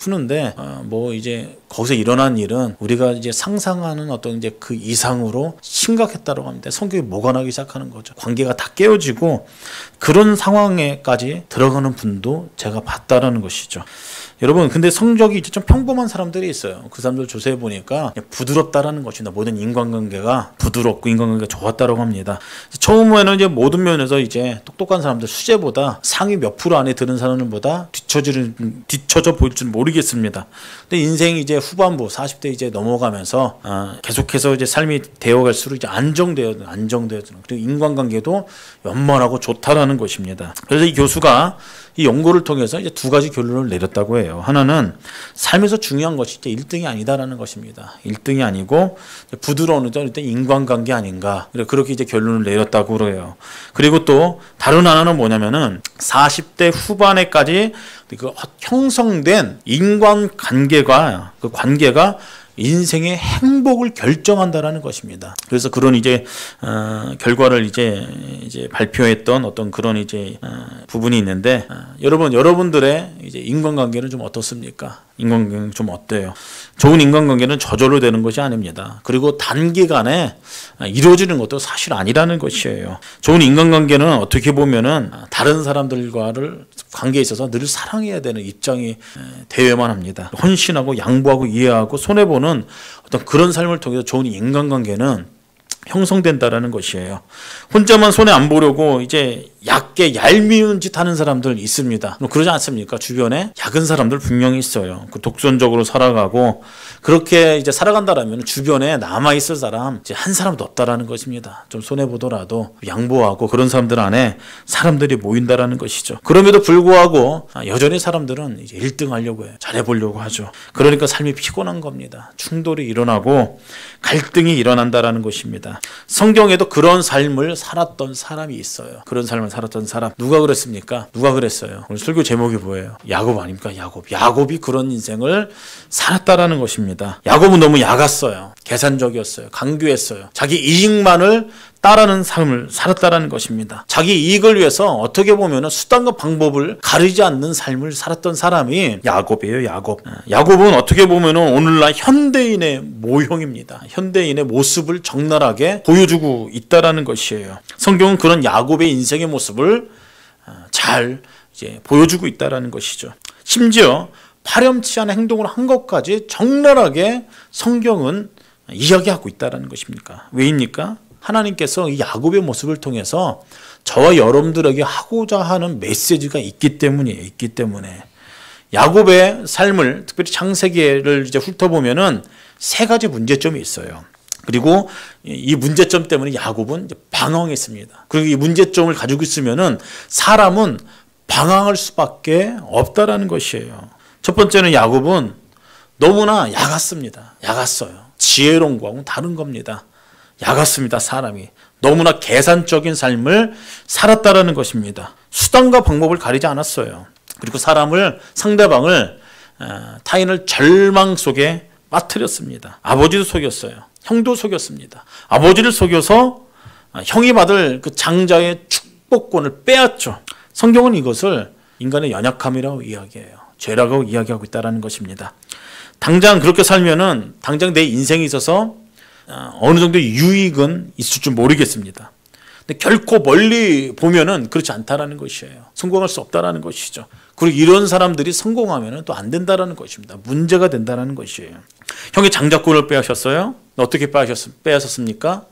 푸는데 뭐 이제 거기서 일어난 일은 우리가 이제 상상하는 어떤 이제 그 이상으로 심각했다고 합니다. 성격이 모관하기 시작하는 거죠. 관계가 다 깨어지고 그런 상황에까지 들어가는 분도 제가 봤다라는 것이죠. 여러분, 근데 성적이 좀 평범한 사람들이 있어요. 그 사람들 조사해 보니까 부드럽다라는 것입니다. 모든 인간관계가 부드럽고 인간관계가 좋았다라고 합니다. 처음에는 이제 모든 면에서 이제 똑똑한 사람들, 수재보다 상위 몇 프로 안에 드는 사람들보다 뒤처져 보일 줄 모르겠습니다. 근데 인생이 이제 후반부 40대 이제 넘어가면서 계속해서 이제 삶이 되어갈수록 이제 안정되어지는, 그리고 인간관계도 원만하고 좋다라는 것입니다. 그래서 이 교수가 이 연구를 통해서 이제 두 가지 결론을 내렸다고 해요. 하나는 삶에서 중요한 것이 이제 1등이 아니다라는 것입니다. 1등이 아니고 부드러운 일단 인간관계 아닌가. 그렇게 이제 결론을 내렸다고 그래요. 그리고 또 다른 하나는 뭐냐면은 40대 후반에까지 그 형성된 인간관계가 그 관계가 인생의 행복을 결정한다라는 것입니다. 그래서 그런 이제 결과를 이제 발표했던 어떤 그런 이제 부분이 있는데 여러분들의 이제 인간관계는 좀 어떻습니까? 인간관계는 좀 어때요? 좋은 인간관계는 저절로 되는 것이 아닙니다. 그리고 단기간에 이루어지는 것도 사실 아니라는 것이에요. 좋은 인간관계는 어떻게 보면은 다른 사람들과를 관계에 있어서 늘 사랑해야 되는 입장이 되어야만 합니다. 헌신하고 양보하고 이해하고 손해보는 어떤 그런 삶을 통해서 좋은 인간관계는 형성된다라는 것이에요. 혼자만 손해 안 보려고 이제 얄미운 짓 하는 사람들 있습니다. 그러지 않습니까? 주변에 약은 사람들 분명히 있어요. 그 독선적으로 살아가고 그렇게 이제 살아간다라면 주변에 남아 있을 사람 이제 한 사람도 없다라는 것입니다. 좀 손해 보더라도 양보하고 그런 사람들 안에 사람들이 모인다라는 것이죠. 그럼에도 불구하고 여전히 사람들은 이제 1등 하려고 해요. 잘해보려고 하죠. 그러니까 삶이 피곤한 겁니다. 충돌이 일어나고 갈등이 일어난다라는 것입니다. 성경에도 그런 삶을 살았던 사람이 있어요. 그런 삶을 살았던 사람. 누가 그랬습니까? 누가 그랬어요? 오늘 설교 제목이 뭐예요? 야곱 아닙니까? 야곱이 그런 인생을 살았다라는 것입니다. 야곱은 너무 야갔어요. 계산적이었어요. 강교했어요. 자기 이익만을 따르는 삶을 살았다라는 것입니다. 자기 이익을 위해서 어떻게 보면 수단과 방법을 가리지 않는 삶을 살았던 사람이 야곱이에요. 야곱은 어떻게 보면 오늘날 현대인의 모형입니다. 현대인의 모습을 적나라하게 보여주고 있다라는 것이에요. 성경은 그런 야곱의 인생의 모습을 잘 이제 보여주고 있다라는 것이죠. 심지어 파렴치 않은 행동을 한 것까지 적나라하게 성경은 이야기하고 있다라는 것입니까? 왜입니까? 하나님께서 이 야곱의 모습을 통해서 저와 여러분들에게 하고자 하는 메시지가 있기 때문에 야곱의 삶을 특별히 창세기를 이제 훑어보면은 세 가지 문제점이 있어요. 그리고 이 문제점 때문에 야곱은 이제 방황했습니다. 그리고 이 문제점을 가지고 있으면은 사람은 방황할 수밖에 없다라는 것이에요. 첫 번째는 야곱은 너무나 야갔어요. 지혜로운 거하고는 다른 겁니다. 야갔습니다. 사람이 너무나 계산적인 삶을 살았다라는 것입니다. 수단과 방법을 가리지 않았어요. 그리고 상대방을 타인을 절망 속에 빠뜨렸습니다. 아버지도 속였어요. 형도 속였습니다. 아버지를 속여서 형이 받을 그 장자의 축복권을 빼앗죠. 성경은 이것을 인간의 연약함이라고 이야기해요. 죄라고 이야기하고 있다는 것입니다. 당장 그렇게 살면은 당장 내 인생에 있어서 어느 정도의 유익은 있을 줄 모르겠습니다. 근데 결코 멀리 보면은 그렇지 않다라는 것이에요. 성공할 수 없다라는 것이죠. 그리고 이런 사람들이 성공하면은 또 안 된다라는 것입니다. 문제가 된다라는 것이에요. 형이 장자권을 빼앗았어요. 어떻게 빼앗았습니까?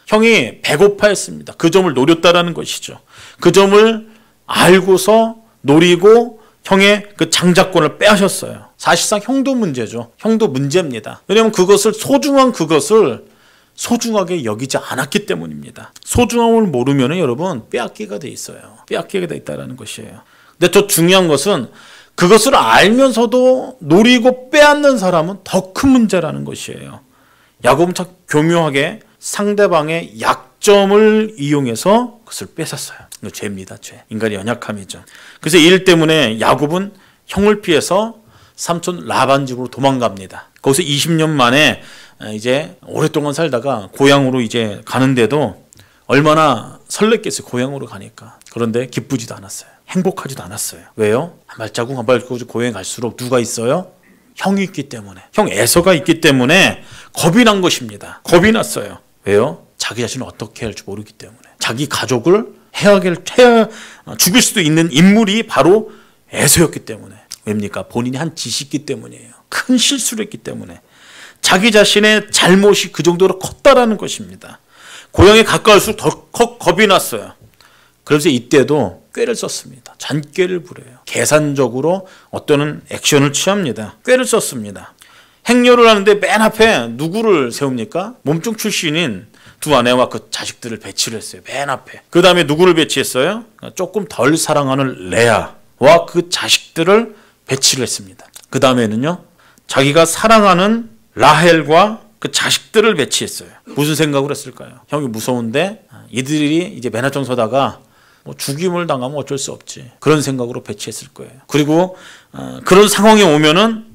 형이 배고파했습니다. 그 점을 노렸다라는 것이죠. 그 점을 알고서 노리고 형의 그 장자권을 빼앗았어요. 사실상 형도 문제죠. 형도 문제입니다. 왜냐하면 소중한 그것을 소중하게 여기지 않았기 때문입니다. 소중함을 모르면 여러분 빼앗기가 돼 있어요. 빼앗기게 돼 있다는 것이에요. 근데 더 중요한 것은 그것을 알면서도 노리고 빼앗는 사람은 더 큰 문제라는 것이에요. 야곱은 참 교묘하게 상대방의 약점을 이용해서 그것을 뺏었어요. 이거 죄입니다. 죄. 인간의 연약함이죠. 그래서 이 일 때문에 야곱은 형을 피해서 삼촌 라반 집으로 도망갑니다. 거기서 20년 만에 이제 오랫동안 살다가 고향으로 이제 가는데도 얼마나 설렜겠어요. 고향으로 가니까. 그런데 기쁘지도 않았어요. 행복하지도 않았어요. 왜요? 한 발자국 고향에 갈수록 누가 있어요? 형이 있기 때문에, 형 에서가 있기 때문에 겁이 난 것입니다. 겁이 났어요. 왜요? 자기 자신을 어떻게 할지 모르기 때문에. 자기 가족을 죽일 수도 있는 인물이 바로 에서였기 때문에. 왜입니까? 본인이 한 짓이 있기 때문이에요. 큰 실수를 했기 때문에. 자기 자신의 잘못이 그 정도로 컸다라는 것입니다. 고향에 가까울수록 더 겁이 났어요. 그래서 이때도 꾀를 썼습니다. 잔꾀를 부려요. 계산적으로 어떤 액션을 취합니다. 꾀를 썼습니다. 행렬을 하는데 맨 앞에 누구를 세웁니까? 몸종 출신인 두 아내와 그 자식들을 배치를 했어요. 맨 앞에. 그 다음에 누구를 배치했어요? 조금 덜 사랑하는 레아와 그 자식들을 배치를 했습니다. 그 다음에는요, 자기가 사랑하는 라헬과 그 자식들을 배치했어요. 무슨 생각을 했을까요? 형이 무서운데 이들이 이제 맨 앞장 서다가 뭐 죽임을 당하면 어쩔 수 없지. 그런 생각으로 배치했을 거예요. 그리고 그런 상황이 오면은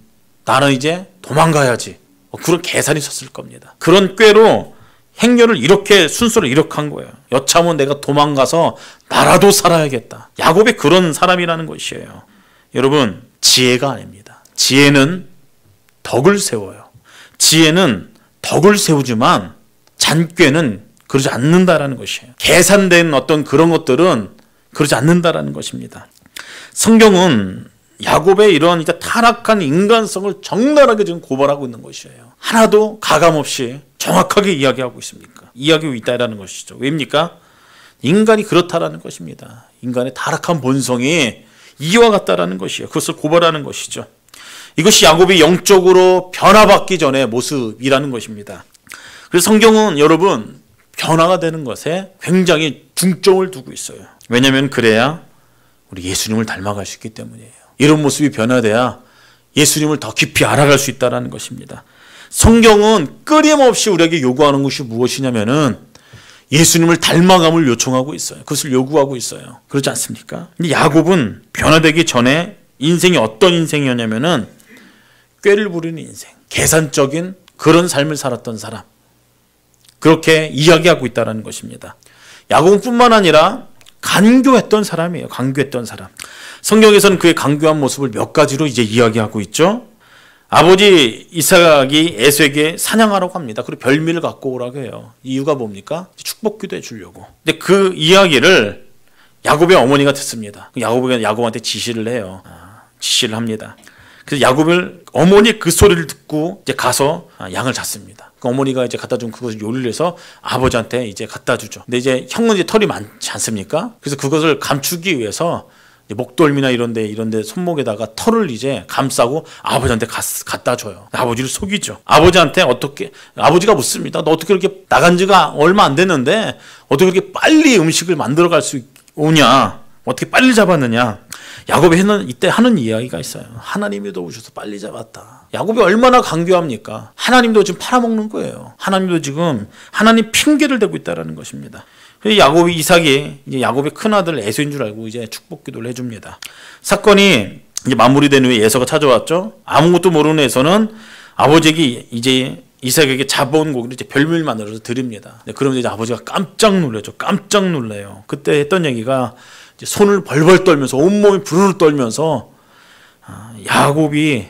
나는 이제 도망가야지. 그런 계산이 있었을 겁니다. 그런 꾀로 행렬을 이렇게 순서를 이렇게 한 거예요. 여차하면 내가 도망가서 나라도 살아야겠다. 야곱이 그런 사람이라는 것이에요. 여러분, 지혜가 아닙니다. 지혜는 덕을 세워요. 지혜는 덕을 세우지만 잔꾀는 그러지 않는다라는 것이에요. 계산된 어떤 그런 것들은 그러지 않는다라는 것입니다. 성경은 야곱의 이런 타락한 인간성을 적나라하게 지금 고발하고 있는 것이에요. 하나도 가감 없이 정확하게 이야기하고 있습니까? 이야기하고 있다라는 것이죠. 왜입니까? 인간이 그렇다라는 것입니다. 인간의 타락한 본성이 이와 같다라는 것이에요. 그것을 고발하는 것이죠. 이것이 야곱이 영적으로 변화받기 전의 모습이라는 것입니다. 그래서 성경은 여러분 변화가 되는 것에 굉장히 중점을 두고 있어요. 왜냐하면 그래야 우리 예수님을 닮아갈 수 있기 때문이에요. 이런 모습이 변화돼야 예수님을 더 깊이 알아갈 수 있다는 것입니다. 성경은 끊임없이 우리에게 요구하는 것이 무엇이냐면은 예수님을 닮아감을 요청하고 있어요. 그것을 요구하고 있어요. 그렇지 않습니까? 근데 야곱은 변화되기 전에 인생이 어떤 인생이었냐면은 꾀를 부리는 인생, 계산적인 그런 삶을 살았던 사람, 그렇게 이야기하고 있다는 것입니다. 야곱은 뿐만 아니라 간교했던 사람이에요. 간교했던 사람. 성경에서는 그의 간교한 모습을 몇 가지로 이제 이야기하고 있죠. 아버지 이삭이 에서에게 사냥하라고 합니다. 그리고 별미를 갖고 오라고 해요. 이유가 뭡니까? 축복기도 해주려고. 근데 그 이야기를 야곱의 어머니가 듣습니다. 야곱한테 지시를 해요. 지시를 합니다. 그래서 야곱을 어머니 그 소리를 듣고 이제 가서 양을 잡습니다. 그 어머니가 이제 갖다 준 그것을 요리를 해서 아버지한테 이제 갖다 주죠. 근데 이제 형은 이제 털이 많지 않습니까? 그래서 그것을 감추기 위해서 목덜미나 이런데 손목에다가 털을 이제 감싸고 아버지한테 갖다 줘요. 아버지를 속이죠. 아버지가 묻습니다. 너 어떻게 그렇게 나간 지가 얼마 안 됐는데 어떻게 그렇게 빨리 음식을 만들어갈 수 오냐? 어떻게 빨리 잡았느냐? 야곱이 이때 하는 이야기가 있어요. 하나님이 도우셔서 빨리 잡았다. 야곱이 얼마나 간교합니까? 하나님도 지금 팔아먹는 거예요. 하나님도 지금 하나님 핑계를 대고 있다는 것입니다. 이삭이 이제 야곱의 큰 아들 에서인 줄 알고 이제 축복기도를 해줍니다. 사건이 이제 마무리된 후에 에서가 찾아왔죠. 아무것도 모르는 에서는 아버지에게 이제 이삭에게 잡아온 고기를 이제 별미를 만들어서 드립니다. 그러면 이제 아버지가 깜짝 놀라죠. 깜짝 놀래요. 그때 했던 얘기가 이제 손을 벌벌 떨면서 온몸이 부르르 떨면서 야곱이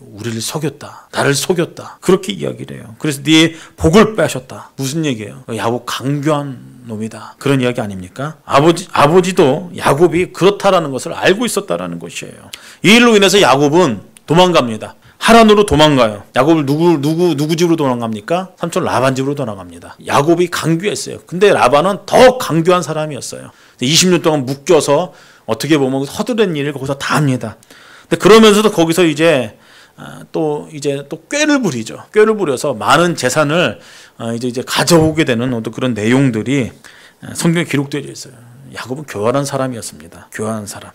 우리를 속였다. 나를 속였다. 그렇게 이야기를 해요. 그래서 네 복을 빼앗았다. 무슨 얘기예요? 야곱 강교한 놈이다. 그런 이야기 아닙니까? 아버지도 야곱이 그렇다라는 것을 알고 있었다라는 것이에요. 이 일로 인해서 야곱은 도망갑니다. 하란으로 도망가요. 야곱을 누구 집으로 도망갑니까? 삼촌 라반 집으로 도망갑니다. 야곱이 강교했어요. 근데 라반은 더 강교한 사람이었어요. 20년 동안 묶여서 어떻게 보면 허드렛 일을 거기서 다 합니다. 근데 그러면서도 거기서 이제 또 꾀를 부리죠. 꾀를 부려서 많은 재산을 이제 가져오게 되는 어떤 그런 내용들이 성경에 기록되어 있어요. 야곱은 교활한 사람이었습니다. 교활한 사람.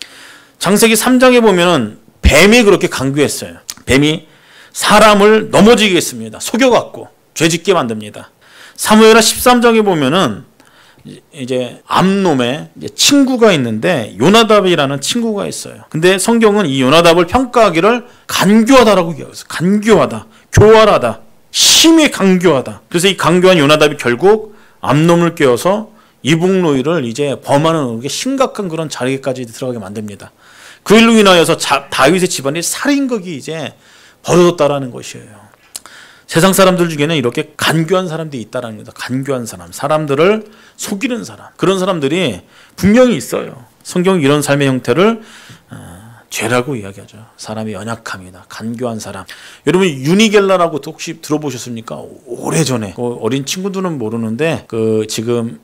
창세기 3장에 보면은 뱀이 그렇게 강교했어요. 뱀이 사람을 넘어지게 했습니다. 속여갖고 죄짓게 만듭니다. 사무엘하 13장에 보면은 이제 암놈의 친구가 있는데 요나답이라는 친구가 있어요. 근데 성경은 이 요나답을 평가하기를 간교하다라고 얘기했어요. 간교하다, 교활하다, 심히 간교하다. 그래서 이 간교한 요나답이 결국 암놈을 깨워서 이북노이를 이제 범하는 심각한 그런 자리까지 들어가게 만듭니다. 그 일로 인하여서 다윗의 집안이 살인극이 이제 벌어졌다라는 것이에요. 세상 사람들 중에는 이렇게 간교한 사람들이 있다라는 겁니다. 간교한 사람, 사람들을 속이는 사람, 그런 사람들이 분명히 있어요. 성경이 이런 삶의 형태를 죄라고 이야기하죠. 사람의 연약함이다. 간교한 사람. 여러분 유니겔라라고 혹시 들어보셨습니까? 오래전에 어린 친구들은 모르는데 지금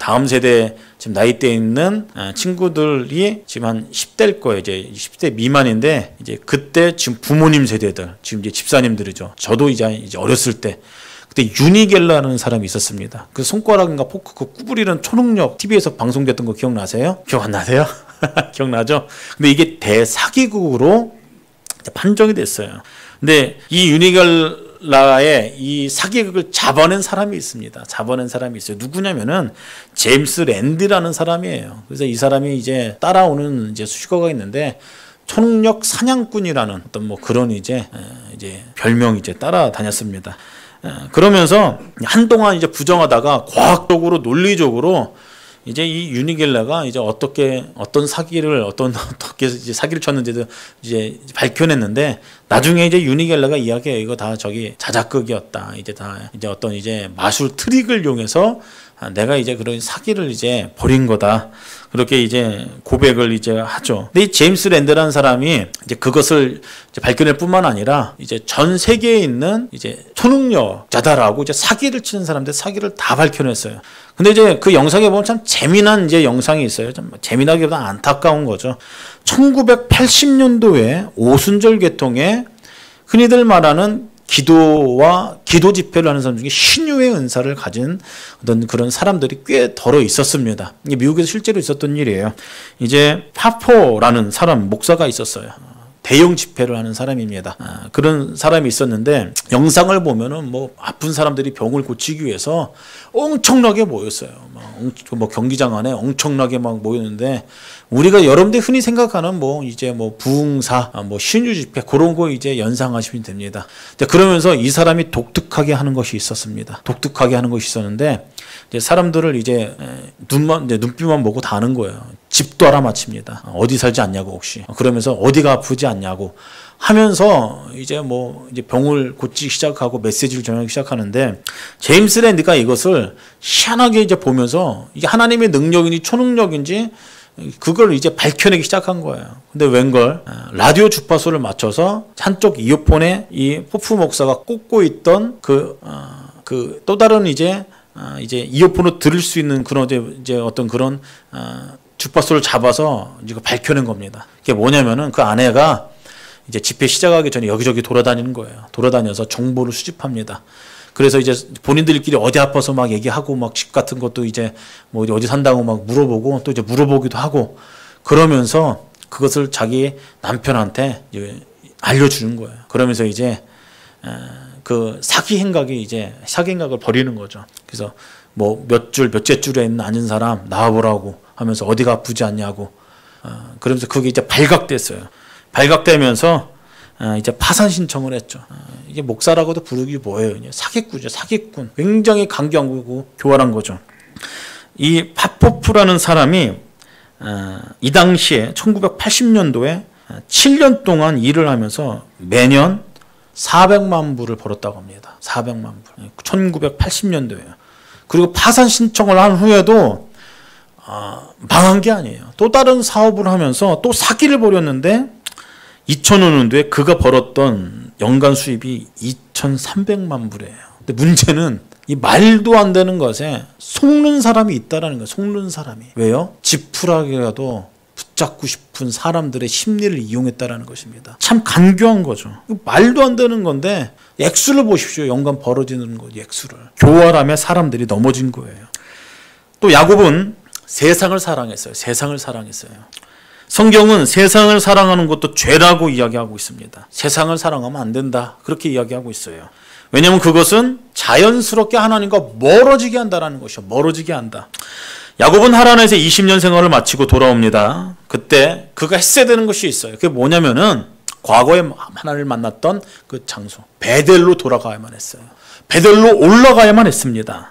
다음 세대 지금 나이대에 있는 친구들이 지금 한 10대일 거예요. 이제 10대 미만인데 이제 그때 지금 부모님 세대들 지금 이제 집사님들이죠. 저도 이제 어렸을 때 그때 유니겔라라는 사람이 있었습니다. 그 손가락인가 포크 그 구부리는 초능력 TV에서 방송됐던 거 기억나세요? 기억 안 나세요? 기억나죠? 근데 이게 대사기극으로 판정이 됐어요. 근데 이 유니겔라의 이 사기극을 잡아낸 사람이 있습니다. 잡아낸 사람이 있어요. 누구냐면은 제임스 랜디라는 사람이에요. 그래서 이 사람이 이제 따라오는 이제 수식어가 있는데 초능력 사냥꾼이라는 어떤 뭐 그런 이제 별명이 이제 따라다녔습니다. 그러면서 한동안 이제 부정하다가 과학적으로 논리적으로 이제 이 유니겔라가 이제 어떤 사기를 이제 사기를 쳤는지도 이제 밝혀냈는데 나중에 이제 유니겔라가 이야기해요. 이거 다 자작극이었다. 이제 어떤 마술 트릭을 이용해서 내가 이제 그런 사기를 이제 벌인 거다. 그렇게 이제 고백을 이제 하죠. 근데 이 제임스 랜드라는 사람이 이제 그것을 이제 밝혀낼 뿐만 아니라 이제 전 세계에 있는 이제 초능력자다라고 이제 사기를 치는 사람들 사기를 다 밝혀냈어요. 근데 이제 그 영상에 보면 참 재미난 이제 영상이 있어요. 좀 재미나기보다 안타까운 거죠. 1980년도에 오순절 계통에 흔히들 말하는 기도 집회를 하는 사람 중에 신유의 은사를 가진 어떤 그런 사람들이 꽤 덜어 있었습니다. 이게 미국에서 실제로 있었던 일이에요. 이제 파포라는 사람 목사가 있었어요. 대형 집회를 하는 사람입니다. 그런 사람이 있었는데 영상을 보면은 뭐 아픈 사람들이 병을 고치기 위해서 엄청나게 모였어요. 뭐 경기장 안에 엄청나게 막 모였는데 우리가 여러분들 흔히 생각하는 부흥사, 신유 집회 그런 거 이제 연상하시면 됩니다. 그러면서 이 사람이 독특하게 하는 것이 있었습니다. 독특하게 하는 것이 있었는데 이제 사람들을 이제 눈빛만 보고 다 아는 거예요. 집도 알아맞힙니다. 어디 살지 않냐고 혹시. 그러면서 어디가 아프지 않냐고 하면서 이제 병을 고치기 시작하고 메시지를 전하기 시작하는데 제임스 랜디가 이것을 희한하게 이제 보면서 이게 하나님의 능력인지 초능력인지 그걸 이제 밝혀내기 시작한 거예요. 근데 웬걸 라디오 주파수를 맞춰서 한쪽 이어폰에 이 포프 목사가 꽂고 있던 그 또 다른 이제 이어폰으로 들을 수 있는 그런 이제 어떤 그런 주파수를 잡아서 이제 밝혀낸 겁니다. 그게 뭐냐면은 그 아내가 이제 집회 시작하기 전에 여기저기 돌아다니는 거예요. 돌아다녀서 정보를 수집합니다. 그래서 이제 본인들끼리 어디 아파서 막 얘기하고 막 집 같은 것도 이제 어디 산다고 막 물어보고 또 이제 물어보기도 하고 그러면서 그것을 자기 남편한테 이제 알려주는 거예요. 그러면서 이제 그 사기 행각을 벌이는 거죠. 그래서 몇째 줄에 있는 앉은 사람 나와보라고 하면서 어디가 아프지 않냐고 그러면서 그게 이제 발각됐어요. 발각되면서 이제 파산 신청을 했죠. 이게 목사라고도 부르기 뭐예요? 사기꾼이죠. 사기꾼. 굉장히 강경하고 교활한 거죠. 이 파포프라는 사람이 이 당시에 1980년도에 7년 동안 일을 하면서 매년 400만 불을 벌었다고 합니다. 400만 불. 1980년도에요. 그리고 파산 신청을 한 후에도 망한 게 아니에요. 또 다른 사업을 하면서 또 사기를 벌였는데 2005년도에 그가 벌었던 연간 수입이 2,300만 불이에요. 근데 문제는 이 말도 안 되는 것에 속는 사람이 있다라는 거예요. 속는 사람이. 왜요? 지푸라기라도 붙잡고 싶은 사람들의 심리를 이용했다라는 것입니다. 참 간교한 거죠. 말도 안 되는 건데 액수를 보십시오. 연간 벌어지는 거 액수를. 교활함에 사람들이 넘어진 거예요. 또 야곱은 세상을 사랑했어요. 세상을 사랑했어요. 성경은 세상을 사랑하는 것도 죄라고 이야기하고 있습니다. 세상을 사랑하면 안 된다. 그렇게 이야기하고 있어요. 왜냐하면 그것은 자연스럽게 하나님과 멀어지게 한다는 것이요. 멀어지게 한다. 야곱은 하란에서 20년 생활을 마치고 돌아옵니다. 그때 그가 했어야 되는 것이 있어요. 그게 뭐냐면은 과거에 하나님을 만났던 그 장소 베델로 돌아가야만 했어요. 베델로 올라가야만 했습니다.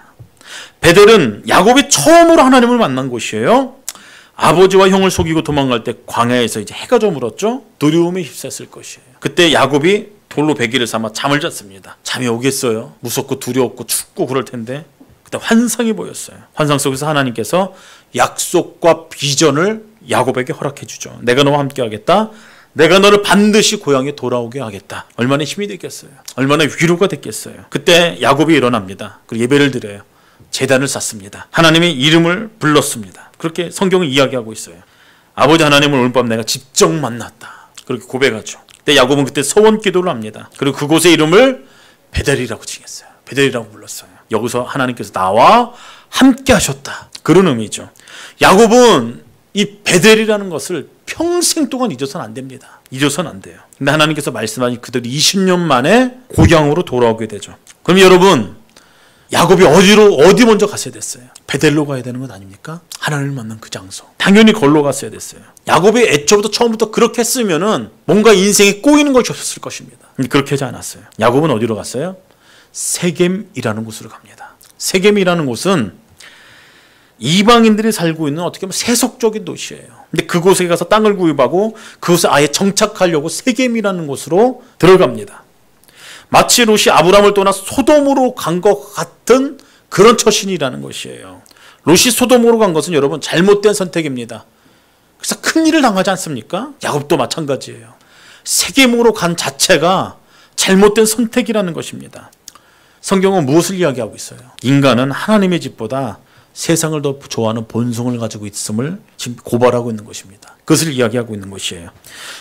베델은 야곱이 처음으로 하나님을 만난 곳이에요. 아버지와 형을 속이고 도망갈 때 광야에서 이제 해가 저물었죠. 두려움에 휩싸였을 것이에요. 그때 야곱이 돌로 베개를 삼아 잠을 잤습니다. 잠이 오겠어요? 무섭고 두려웠고 춥고 그럴 텐데 그때 환상이 보였어요. 환상 속에서 하나님께서 약속과 비전을 야곱에게 허락해 주죠. 내가 너와 함께 하겠다. 내가 너를 반드시 고향에 돌아오게 하겠다. 얼마나 힘이 됐겠어요. 얼마나 위로가 됐겠어요. 그때 야곱이 일어납니다. 그리고 예배를 드려요. 제단을 쌓습니다. 하나님의 이름을 불렀습니다. 그렇게 성경은 이야기하고 있어요. 아버지 하나님을 오늘 밤 내가 직접 만났다. 그렇게 고백하죠. 근데 야곱은 그때 서원 기도를 합니다. 그리고 그곳의 이름을 베델이라고 지겠어요. 베델이라고 불렀어요. 여기서 하나님께서 나와 함께 하셨다. 그런 의미죠. 야곱은 이 베델이라는 것을 평생 동안 잊어서는 안 됩니다. 잊어서는 안 돼요. 근데 하나님께서 말씀하신 그대로 20년 만에 고향으로 돌아오게 되죠. 그럼 여러분, 야곱이 어디 먼저 갔어야 됐어요? 베델로 가야 되는 것 아닙니까? 하나님을 만난 그 장소. 당연히 걸로 갔어야 됐어요. 야곱이 애초부터 처음부터 그렇게 했으면은 뭔가 인생에 꼬이는 것이 없었을 것입니다. 근데 그렇게 하지 않았어요. 야곱은 어디로 갔어요? 세겜이라는 곳으로 갑니다. 세겜이라는 곳은 이방인들이 살고 있는 어떻게 보면 세속적인 도시예요. 근데 그곳에 가서 땅을 구입하고 그곳에 아예 정착하려고 세겜이라는 곳으로 들어갑니다. 마치 롯이 아브람을 떠나 소돔으로 간 것 같은 그런 처신이라는 것이에요. 롯이 소돔으로 간 것은 여러분 잘못된 선택입니다. 그래서 큰일을 당하지 않습니까? 야곱도 마찬가지예요. 세겜으로 간 자체가 잘못된 선택이라는 것입니다. 성경은 무엇을 이야기하고 있어요? 인간은 하나님의 집보다 세상을 더 좋아하는 본성을 가지고 있음을 지금 고발하고 있는 것입니다. 그것을 이야기하고 있는 것이에요.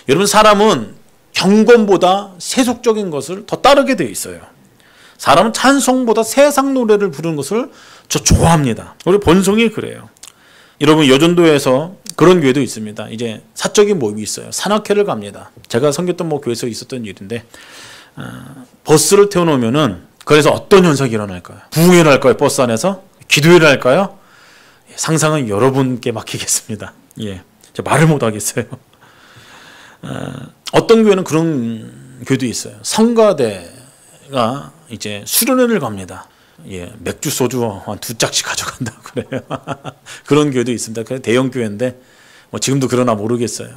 여러분, 사람은 경건보다 세속적인 것을 더 따르게 되어 있어요. 사람은 찬송보다 세상 노래를 부르는 것을 저 좋아합니다. 우리 본성이 그래요. 여러분, 여전도에서 그런 교회도 있습니다. 이제 사적인 모임이 있어요. 산악회를 갑니다. 제가 섬겼던 교회에서 있었던 일인데 버스를 태워놓으면은 그래서 어떤 현상이 일어날까요? 부흥회를 할까요? 버스 안에서? 기도회를 할까요? 상상은 여러분께 맡기겠습니다. 제가 말을 못 하겠어요. 어떤 교회는 그런 교회도 있어요. 성가대가 이제 수련회를 갑니다. 맥주 소주 한 2짝씩 가져간다고 그래요. 그런 교회도 있습니다. 그냥 대형 교회인데 지금도 그러나 모르겠어요.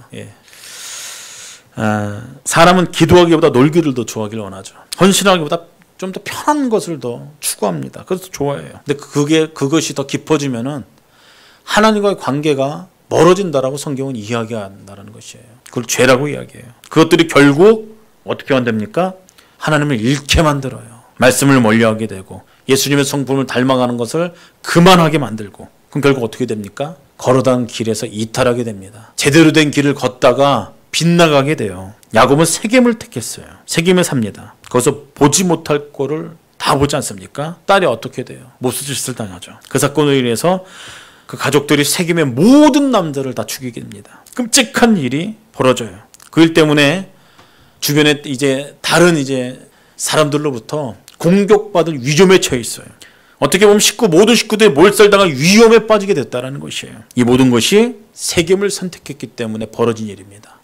사람은 기도하기보다 놀기를 더 좋아하기를 원하죠. 헌신하기보다 좀 더 편한 것을 더 추구합니다. 그래서 좋아해요. 근데 그것이 더 깊어지면은 하나님과의 관계가 멀어진다라고 성경은 이야기한다는 것이에요. 그걸 죄라고 이야기해요. 그것들이 결국 어떻게 만듭니까? 하나님을 잃게 만들어요. 말씀을 멀리하게 되고 예수님의 성품을 닮아가는 것을 그만하게 만들고, 그럼 결국 어떻게 됩니까? 걸어간 길에서 이탈하게 됩니다. 제대로 된 길을 걷다가 빗나가게 돼요. 야곱은 세겜을 택했어요. 세겜에 삽니다. 거기서 보지 못할 거를 다 보지 않습니까? 딸이 어떻게 돼요? 못수짓을 당하죠. 그 사건으로 인해서 그 가족들이 세겜의 모든 남자를 다 죽이게 됩니다. 끔찍한 일이 벌어져요. 그 일 때문에 주변에 이제 다른 사람들로부터 공격받을 위험에 처해 있어요. 어떻게 보면 모든 식구들이 몰살당할 위험에 빠지게 됐다는 것이에요. 이 모든 것이 세겜을 선택했기 때문에 벌어진 일입니다.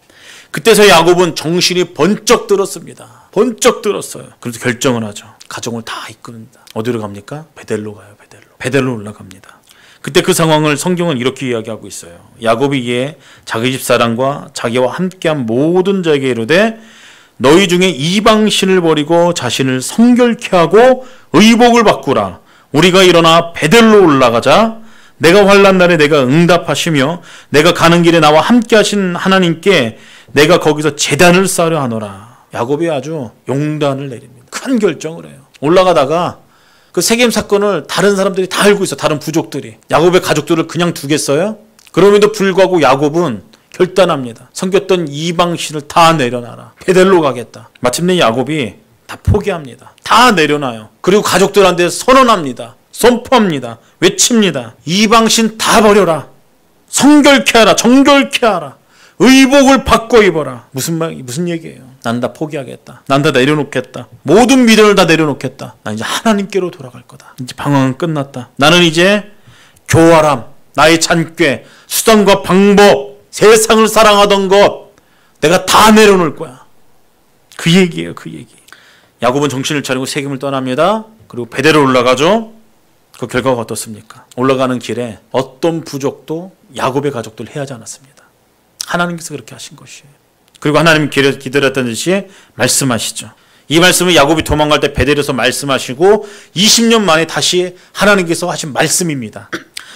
그때서 야곱은 정신이 번쩍 들었습니다. 번쩍 들었어요. 그래서 결정을 하죠. 가정을 다 이끕니다. 어디로 갑니까? 베델로 가요. 베델로 올라갑니다. 그때 그 상황을 성경은 이렇게 이야기하고 있어요. 야곱이 이에 자기 집 사람과 자기와 함께한 모든 자에게 이르되 너희 중에 이방신을 버리고 자신을 성결케 하고 의복을 바꾸라. 우리가 일어나 베델로 올라가자. 내가 환난 날에 내가 응답하시며 내가 가는 길에 나와 함께 하신 하나님께 내가 거기서 제단을 쌓으려 하노라. 야곱이 아주 용단을 내립니다. 큰 결정을 해요. 올라가다가 그 세겜 사건을 다른 사람들이 다 알고 있어. 다른 부족들이. 야곱의 가족들을 그냥 두겠어요? 그럼에도 불구하고 야곱은 결단합니다. 섬겼던 이방신을 다 내려놔라. 베델로 가겠다. 마침내 야곱이 다 포기합니다. 다 내려놔요. 그리고 가족들한테 선언합니다. 선포합니다. 외칩니다. 이방신 다 버려라. 성결케 하라. 정결케 하라. 의복을 바꿔 입어라. 무슨 얘기예요? 난 다 포기하겠다. 난 다 내려놓겠다. 모든 미련을 다 내려놓겠다. 난 이제 하나님께로 돌아갈 거다. 이제 방황은 끝났다. 나는 이제 교활함, 나의 잔꾀, 수단과 방법, 세상을 사랑하던 것 내가 다 내려놓을 거야. 그 얘기예요. 그 얘기. 야곱은 정신을 차리고 세겜을 떠납니다. 그리고 베델로 올라가죠. 그 결과가 어떻습니까? 올라가는 길에 어떤 부족도 야곱의 가족들 해하지 않았습니다. 하나님께서 그렇게 하신 것이에요. 그리고 하나님 기다렸던 듯이 말씀하시죠. 이 말씀을 야곱이 도망갈 때 베델에서 말씀하시고 20년 만에 다시 하나님께서 하신 말씀입니다.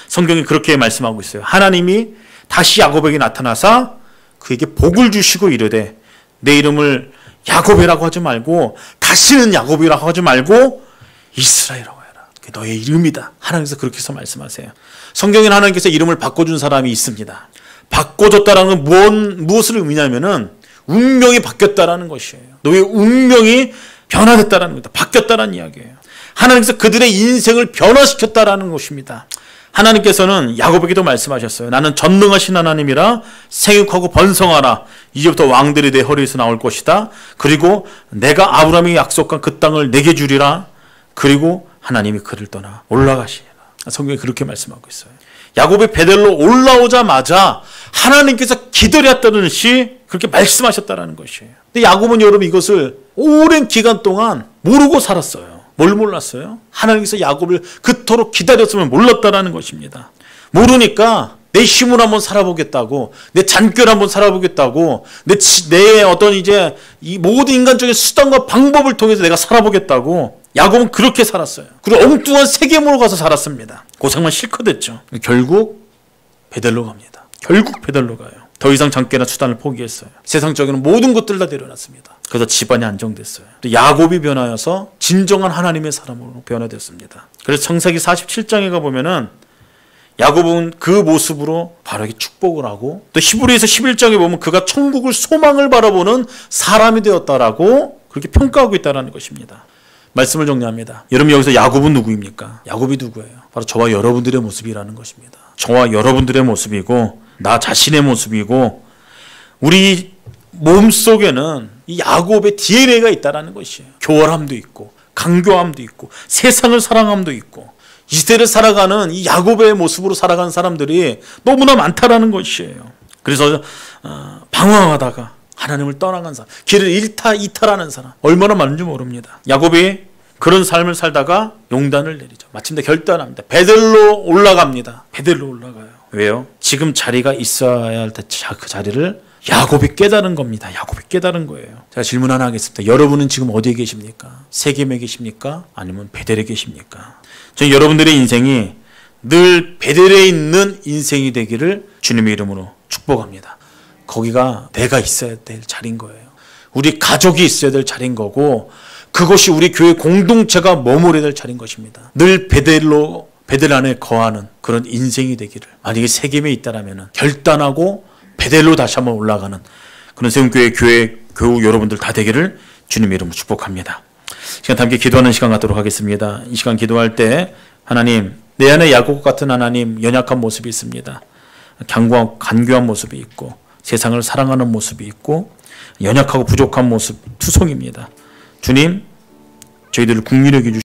성경이 그렇게 말씀하고 있어요. 하나님이 다시 야곱에게 나타나사 그에게 복을 주시고 이르되 내 이름을 야곱이라고 하지 말고 다시는 야곱이라고 하지 말고 이스라엘이라고 해라. 그게 너의 이름이다. 하나님께서 그렇게 해서 말씀하세요. 성경에는 하나님께서 이름을 바꿔준 사람이 있습니다. 바꿔줬다라는 건 무엇을 의미냐면은 운명이 바뀌었다라는 것이에요. 너의 운명이 변화됐다라는 겁니다. 바뀌었다라는 이야기예요. 하나님께서 그들의 인생을 변화시켰다라는 것입니다. 하나님께서는 야곱에게도 말씀하셨어요. 나는 전능하신 하나님이라 생육하고 번성하라. 이제부터 왕들이 내 허리에서 나올 것이다. 그리고 내가 아브라함이 약속한 그 땅을 내게 주리라. 그리고 하나님이 그를 떠나 올라가시리라. 성경이 그렇게 말씀하고 있어요. 야곱이 베델로 올라오자마자 하나님께서 기다렸다는 듯이 그렇게 말씀하셨다는 것이에요. 근데 야곱은 여러분 이것을 오랜 기간 동안 모르고 살았어요. 뭘 몰랐어요? 하나님께서 야곱을 그토록 기다렸으면 몰랐다라는 것입니다. 모르니까 내 힘으로 한번 살아보겠다고, 내 잔꾀를 한번 살아보겠다고, 내 어떤 이제 이 모든 인간적인 수단과 방법을 통해서 내가 살아보겠다고 야곱은 그렇게 살았어요. 그리고 엉뚱한 세계모로 가서 살았습니다. 고생만 실컷 했죠. 결국 베델로 갑니다. 결국 베델로 가요. 더 이상 잔꾀나 수단을 포기했어요. 세상적인 모든 것들 다 내려놨습니다. 그래서 집안이 안정됐어요. 또 야곱이 변하여서 진정한 하나님의 사람으로 변화됐습니다. 그래서 창세기 47장에 가보면은 야곱은 그 모습으로 바로 축복을 하고, 또 히브리서 11장에 보면 그가 천국을 소망을 바라보는 사람이 되었다라고 그렇게 평가하고 있다는 것입니다. 말씀을 정리합니다. 여러분 여기서 야곱은 누구입니까? 야곱이 누구예요? 바로 저와 여러분들의 모습이라는 것입니다. 저와 여러분들의 모습이고 나 자신의 모습이고 우리 몸속에는 이 야곱의 DNA가 있다는 것이에요. 교활함도 있고 강교함도 있고 세상을 사랑함도 있고 이 시대를 살아가는 이 야곱의 모습으로 살아가는 사람들이 너무나 많다라는 것이에요. 그래서 방황하다가 하나님을 떠나간 사람, 길을 이탈하는 사람 얼마나 많은지 모릅니다. 야곱이 그런 삶을 살다가 용단을 내리죠. 마침내 결단합니다. 베델로 올라갑니다. 베델로 올라가요. 왜요? 지금 자리가 있어야 할 때 그 자리를 야곱이 깨달은 겁니다. 야곱이 깨달은 거예요. 제가 질문 하나 하겠습니다. 여러분은 지금 어디에 계십니까? 세겜에 계십니까? 아니면 베델에 계십니까? 저는 여러분들의 인생이 늘 베델에 있는 인생이 되기를 주님의 이름으로 축복합니다. 거기가 내가 있어야 될 자리인 거예요. 우리 가족이 있어야 될 자리인 거고 그것이 우리 교회 공동체가 머물러야 될 자리인 것입니다. 늘 베델 안에 거하는 그런 인생이 되기를, 만약에 세겜에 있다라면 결단하고 베델로 다시 한번 올라가는 그런 세움교회 교우 여러분들 다 되기를 주님의 이름으로 축복합니다. 시간 함께 기도하는 시간 갖도록 하겠습니다. 이 시간 기도할 때 하나님, 내 안에 야곱 같은 하나님 연약한 모습이 있습니다. 간교한 모습이 있고 세상을 사랑하는 모습이 있고 연약하고 부족한 모습 투성입니다. 주님, 저희들을 긍휼히 여겨 주시옵소서.